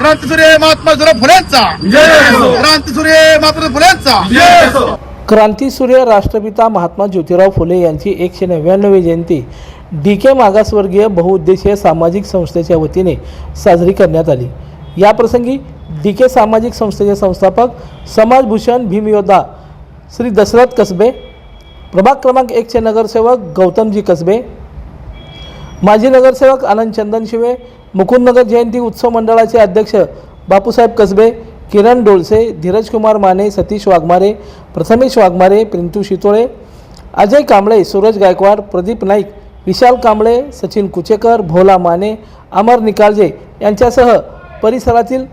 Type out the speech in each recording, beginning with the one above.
क्रांतीसूर्य महात्मा ज्योतिराव फुलेंचा क्रांतीसूर्य महात्मा फुलेंचा क्रांतीसूर्य राष्ट्रपिता महात्मा ज्योतिराव फुले यांची 199वी जयंती DK मागासवर्गीय बहुउद्देशीय सामाजिक संस्थेच्या वतीने साजरी करण्यात आली। याप्रसंगी DK सामाजिक संस्थेचे संस्थापक समाजभूषण भीमयोद्धा श्री दशरथ कसबे, प्रभाग क्रमांक 1 चे नगरसेवक गौतमजी कसबे, माजी नगरसेवक आनंद चंदनशिवे, मुकुंदनगर जयंती उत्सव मंडळाचे अध्यक्ष बापूसाहेब कसबे, किरण डोळसे, धीरज कुमार माने, सतीश वाघमारे, प्रथमेश वाघमारे, प्रिंटू शितोळे, अजय कांबळे, सूरज गायकवाड, प्रदीप नाईक, विशाल कांबळे, सचिन कुचेकर, भोला माने, अमर निकाळजे यांच्यासह परिसरातील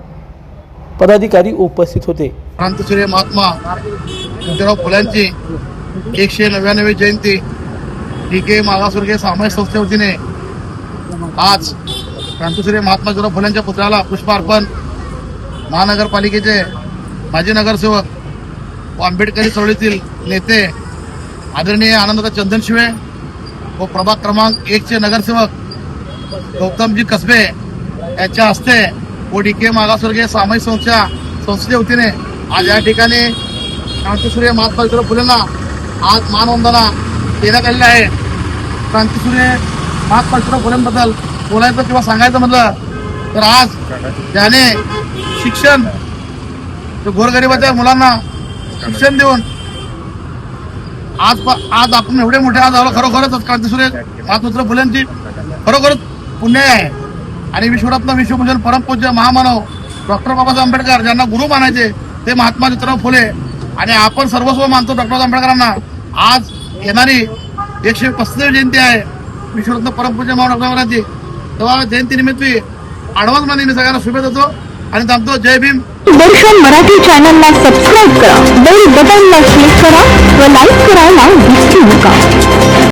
पदाधिकारी उपस्थित होते। क्रांतीसूर्य महात्मा ज्योतिराव फुल्यांची 199वी जयंती DK मागासवर्गीय सामाजिक संस्थेच्या वतीने आज क्रांतीसूर्य महात्मा ज्योतिराव फुल्यांच्या पुतळ्याला पुष्पार्पण महानगरपालिकेचे माजी नगरसेवक व आंबेडकरी चळवळीतील नेते आदरणीय आनंददादा चंदनशिवे व प्रभाग क्रमांक 1 चे नगरसेवक गौतमजी कसबे यांच्या हस्ते व DK मागासवर्गीय सामाजिक संस्थेच्या वतीने आज या ठिकाणी क्रांतीसूर्य महात्मा ज्योतिराव फुलेंना आज मानवंदना देण्यात आलेली आहे। क्रांतीसूर्य महात्मा ज्योतिराव फुलेंबद्दल बोलायचं किंवा सांगायचं म्हटलं तर आज त्याने शिक्षण गोरगरिबाच्या मुलांना शिक्षण देऊन आज आपण एवढे मोठे आज आलो। खरोखरच क्रांतीसूर्य महात्मा ज्योतिराव फुलेंची खरोखरच पुण्य आहे आणि विश्वरत्न विश्वभूषण परमपूज्य महामानव डॉक्टर बाबासाहेब आंबेडकर ज्यांना गुरु मानायचे ते महात्मा ज्योतिराव फुले आणि आपण सर्वस्व मानतो डॉक्टर आंबेडकरांना। आज येणारी 135वी जयंती आहे विश्वरत्न परमपूज्य महामानव डॉक्टर आंबेडकरांची, तेव्हा जयंतीनिमित्त ॲडव्हान्स मध्ये मी सगळ्यांना शुभेच्छा देतो आणि थांबतो। जय भीम। दर्शन मराठी चॅनलला सबस्क्राईब करा, बेल बटनला क्लिक करा व लाईक करायला विसरू नका।